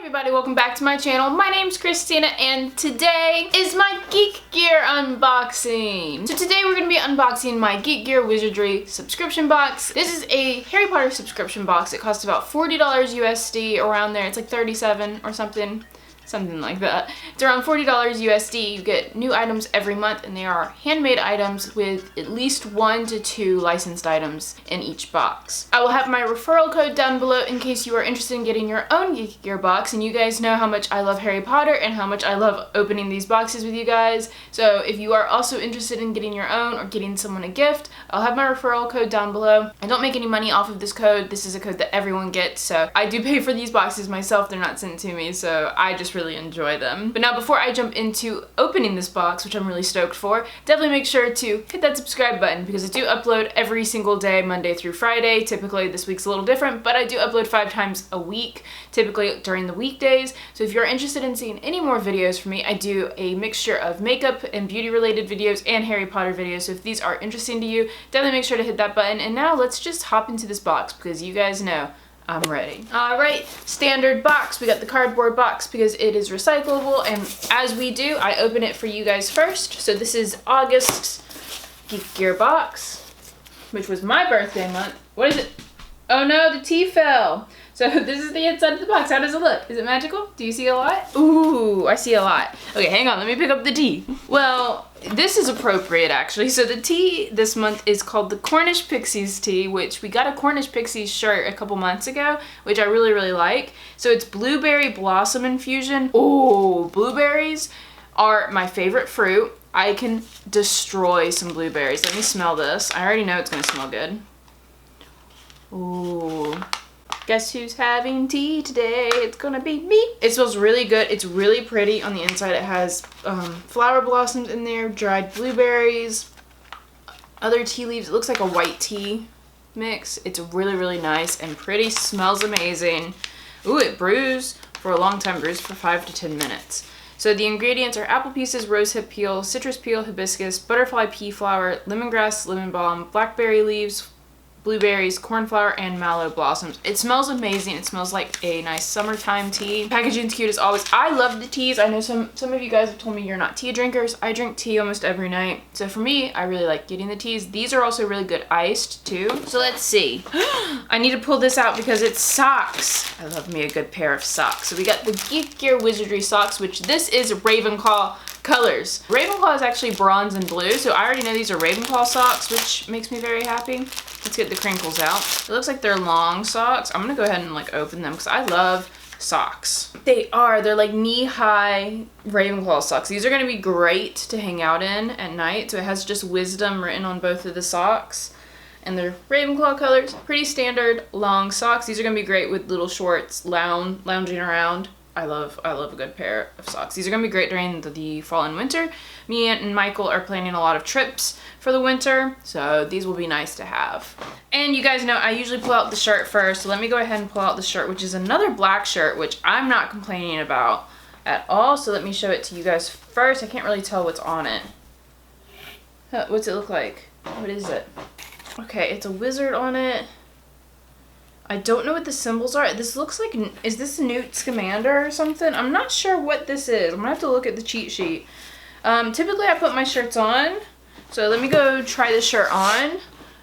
Everybody, welcome back to my channel. My name's Christina and today is my Geek Gear unboxing. So today we're going to be unboxing my Geek Gear Wizardry subscription box. This is a Harry Potter subscription box. It costs about $40 USD, around there. It's like 37 or something like that. It's around $40 USD. You get new items every month and they are handmade items with at least 1 to 2 licensed items in each box. I will have my referral code down below in case you are interested in getting your own Geek Gear box, and you guys know how much I love Harry Potter and how much I love opening these boxes with you guys. So if you are also interested in getting your own or getting someone a gift, I'll have my referral code down below. I don't make any money off of this code. This is a code that everyone gets, so I do pay for these boxes myself. They're not sent to me, so I just really enjoy them. But now before I jump into opening this box, which I'm really stoked for, definitely make sure to hit that subscribe button because I do upload every single day, Monday through Friday. Typically this week's a little different, but I do upload 5 times a week, typically during the weekdays. So if you're interested in seeing any more videos from me, I do a mixture of makeup and beauty related videos and Harry Potter videos. So if these are interesting to you, definitely make sure to hit that button. And now let's just hop into this box because you guys know I'm ready. Alright, standard box. We got the cardboard box because it is recyclable, and as we do, I open it for you guys first. So this is August's Geek Gear box, which was my birthday month. What is it? Oh no, the tea fell. So this is the inside of the box. How does it look? Is it magical? Do you see a lot? Ooh, I see a lot. Okay, hang on, let me pick up the tea. Well, this is appropriate actually. So the tea this month is called the Cornish Pixies tea, which we got a Cornish Pixies shirt a couple months ago, which I really like. So it's blueberry blossom infusion. Oh, blueberries are my favorite fruit. I can destroy some blueberries. Let me smell this. I already know it's gonna smell good. Ooh. Guess who's having tea today? It's gonna be me. It smells really good. It's really pretty. On the inside it has flower blossoms in there, dried blueberries, other tea leaves. It looks like a white tea mix. It's really nice and pretty. Smells amazing. Ooh, it brews for a long time. Brews for 5 to 10 minutes. So the ingredients are apple pieces, rosehip peel, citrus peel, hibiscus, butterfly pea flower, lemongrass, lemon balm, blackberry leaves, blueberries, cornflower, and mallow blossoms. It smells amazing. It smells like a nice summertime tea. Packaging's cute as always. I love the teas. I know some of you guys have told me you're not tea drinkers. I drink tea almost every night. So for me, I really like getting the teas. These are also really good iced too. So let's see. I need to pull this out because it's socks. I love me a good pair of socks. So we got the Geek Gear Wizardry socks, which this is Ravenclaw colors. Ravenclaw is actually bronze and blue, so I already know these are Ravenclaw socks, which makes me very happy. Let's get the crinkles out. It looks like they're long socks. I'm gonna go ahead and like open them because I love socks. They're like knee-high Ravenclaw socks. These are gonna be great to hang out in at night. So it has just wisdom written on both of the socks. And they're Ravenclaw colors. Pretty standard long socks. These are gonna be great with little shorts, lounging around. I love a good pair of socks. These are gonna be great during the fall and winter. Me and Michael are planning a lot of trips for the winter, so these will be nice to have. And you guys know I usually pull out the shirt first, so let me go ahead and pull out the shirt, which is another black shirt, which I'm not complaining about at all. So let me show it to you guys first. I can't really tell what's on it. What's it look like? What is it? Okay, it's a wizard on it. I don't know what the symbols are. This looks like, is this Newt Scamander or something? I'm not sure what this is. I'm gonna have to look at the cheat sheet. Typically I put my shirts on. So let me go try this shirt on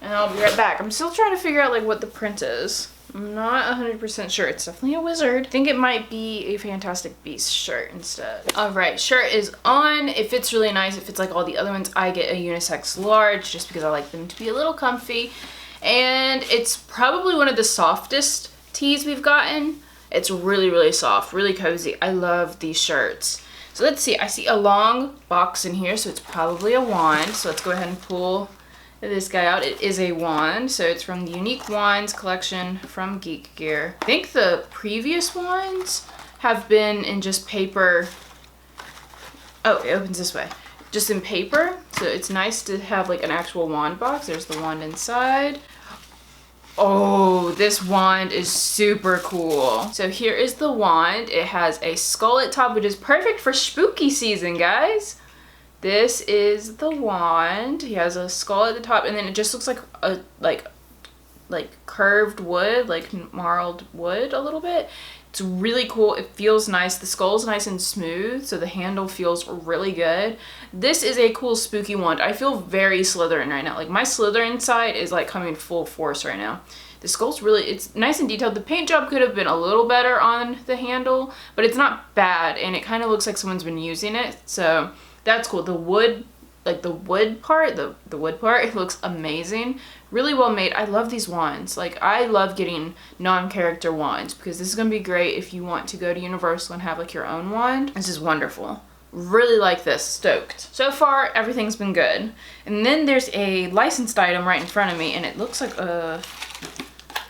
and I'll be right back. I'm still trying to figure out like what the print is. I'm not 100% sure. It's definitely a wizard. I think it might be a Fantastic Beasts shirt instead. Alright, shirt is on. It fits really nice. It fits like all the other ones. I get a unisex large just because I like them to be a little comfy. And it's probably one of the softest tees we've gotten. It's really soft, really cozy. I love these shirts. So let's see, I see a long box in here, so it's probably a wand. So let's go ahead and pull this guy out. It is a wand, so it's from the Unique Wands collection from Geek Gear. I think the previous ones have been in just paper. Oh, it opens this way. Just in paper, so it's nice to have like an actual wand box. There's the wand inside. Oh, this wand is super cool. So here is the wand. It has a skull at top, which is perfect for spooky season, guys. This is the wand. He has a skull at the top, and then it just looks like a curved wood, like marled wood a little bit. It's really cool. It feels nice. The skull's nice and smooth, so the handle feels really good. This is a cool spooky wand. I feel very Slytherin right now. Like my Slytherin side is like coming full force right now. The skull's really, it's nice and detailed. The paint job could have been a little better on the handle, but it's not bad, and it kind of looks like someone's been using it, so that's cool. The wood, like the wood part, the wood part, it looks amazing. Really well made. I love these wands. Like I love getting non-character wands because this is gonna be great if you want to go to Universal and have like your own wand. This is wonderful. Really like this. Stoked. So far everything's been good. And then there's a licensed item right in front of me, and it looks like a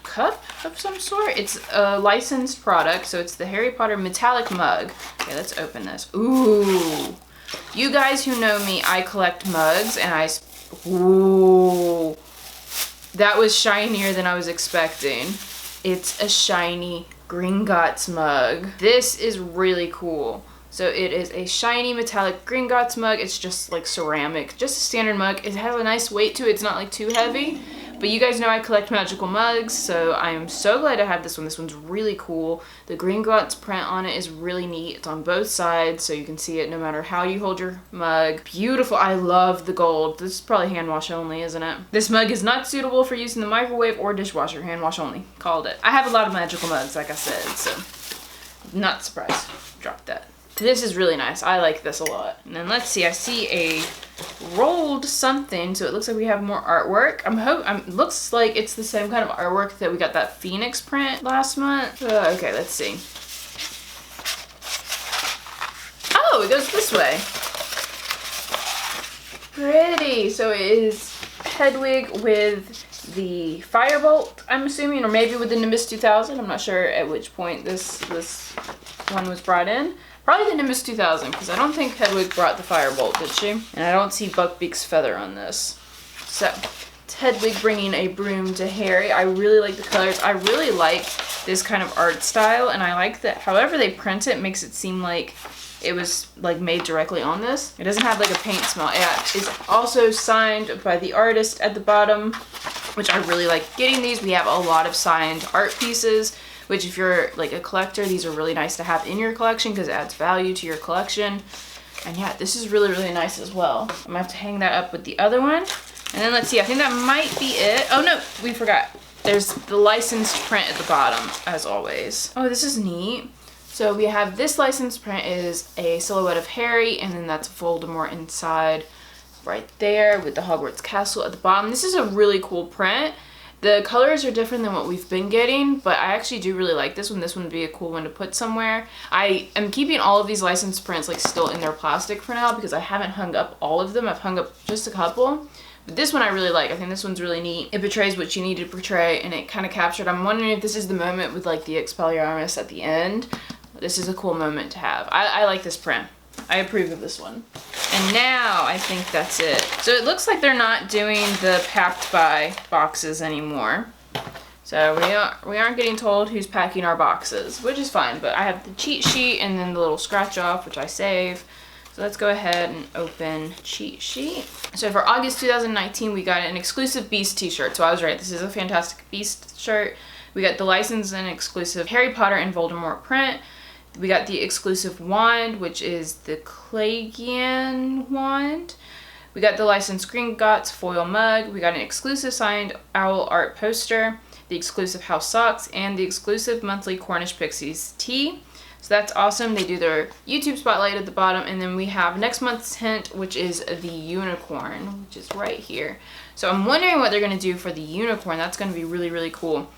cup of some sort. It's a licensed product, so it's the Harry Potter metallic mug. Okay, let's open this. Ooh. You guys who know me, I collect mugs, and ooh. That was shinier than I was expecting. It's a shiny Gringotts mug. This is really cool. So it is a shiny metallic Gringotts mug. It's just like ceramic, just a standard mug. It has a nice weight to it. It's not like too heavy. But you guys know I collect magical mugs, so I am so glad to have this one. This one's really cool. The Gringotts print on it is really neat. It's on both sides, so you can see it no matter how you hold your mug. Beautiful. I love the gold. This is probably hand wash only, isn't it? This mug is not suitable for use in the microwave or dishwasher. Hand wash only. Called it. I have a lot of magical mugs, like I said, so not surprised. Dropped that. This is really nice. I like this a lot. And then let's see. I see a rolled something, so it looks like we have more artwork. Looks like it's the same kind of artwork that we got that Phoenix print last month. Okay, let's see. Oh, it goes this way. Pretty. So it is Hedwig with the Firebolt, I'm assuming, or maybe with the Nimbus 2000. I'm not sure at which point this one was brought in. Probably the Nimbus 2000, because I don't think Hedwig brought the Firebolt, did she? And I don't see Buckbeak's feather on this. So, it's Hedwig bringing a broom to Harry. I really like the colors. I really like this kind of art style, and I like that however they print it makes it seem like it was like made directly on this. It doesn't have like a paint smell. It is also signed by the artist at the bottom, which I really like getting these. We have a lot of signed art pieces, which if you're like a collector, these are really nice to have in your collection because it adds value to your collection. And yeah, this is really, really nice as well. I'm gonna have to hang that up with the other one. And then let's see, I think that might be it. Oh no, we forgot. There's the licensed print at the bottom, as always. Oh, this is neat. So we have this licensed print is a silhouette of Harry, and then that's Voldemort inside right there with the Hogwarts castle at the bottom. This is a really cool print. The colors are different than what we've been getting, but I actually do really like this one. This one would be a cool one to put somewhere. I am keeping all of these licensed prints like still in their plastic for now because I haven't hung up all of them. I've hung up just a couple. But this one I really like. I think this one's really neat. It portrays what you need to portray, and it kind of captured. I'm wondering if this is the moment with like the Expelliarmus at the end. This is a cool moment to have. I like this print. I approve of this one. And now I think that's it. So it looks like they're not doing the packed by boxes anymore. So we aren't getting told who's packing our boxes, which is fine, but I have the cheat sheet and then the little scratch off, which I save. So let's go ahead and open cheat sheet. So for August 2019, we got an exclusive Beast t-shirt. So I was right, this is a Fantastic Beast shirt. We got the licensed and exclusive Harry Potter and Voldemort print. We got the exclusive wand, which is the Clagian wand. We got the licensed Gringotts foil mug. We got an exclusive signed owl art poster, the exclusive house socks, and the exclusive monthly Cornish Pixies tee. So that's awesome. They do their YouTube spotlight at the bottom, and then we have next month's hint, which is the unicorn, which is right here. So I'm wondering what they're gonna do for the unicorn. That's gonna be really, really cool.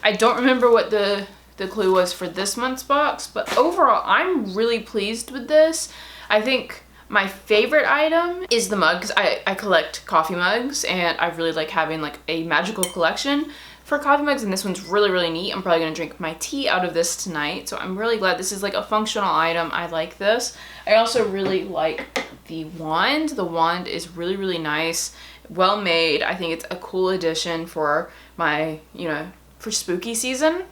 I don't remember what the clue was for this month's box, but overall I'm really pleased with this. I think my favorite item is the mug, because I collect coffee mugs and I really like having like a magical collection for coffee mugs, and this one's really, really neat. I'm probably gonna drink my tea out of this tonight, so I'm really glad this is like a functional item. I like this. I also really like the wand. The wand is really, really nice, well made. I think it's a cool addition for my, for spooky season.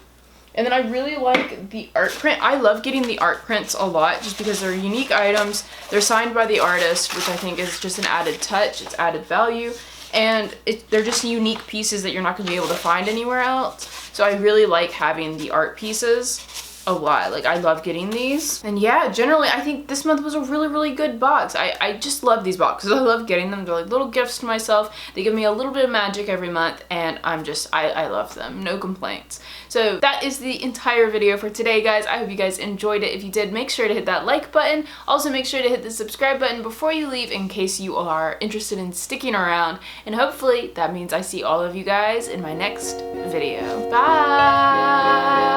And then I really like the art print. I love getting the art prints a lot just because they're unique items. They're signed by the artist, which I think is just an added touch. It's added value. And they're just unique pieces that you're not going to be able to find anywhere else. So I really like having the art pieces. a lot. Like, I love getting these. And yeah, generally, I think this month was a really, really good box. I just love these boxes. I love getting them. They're like little gifts to myself. They give me a little bit of magic every month, and I love them. No complaints. So that is the entire video for today, guys. I hope you guys enjoyed it. If you did, make sure to hit that like button. Also, make sure to hit the subscribe button before you leave in case you are interested in sticking around. And hopefully that means I see all of you guys in my next video. Bye!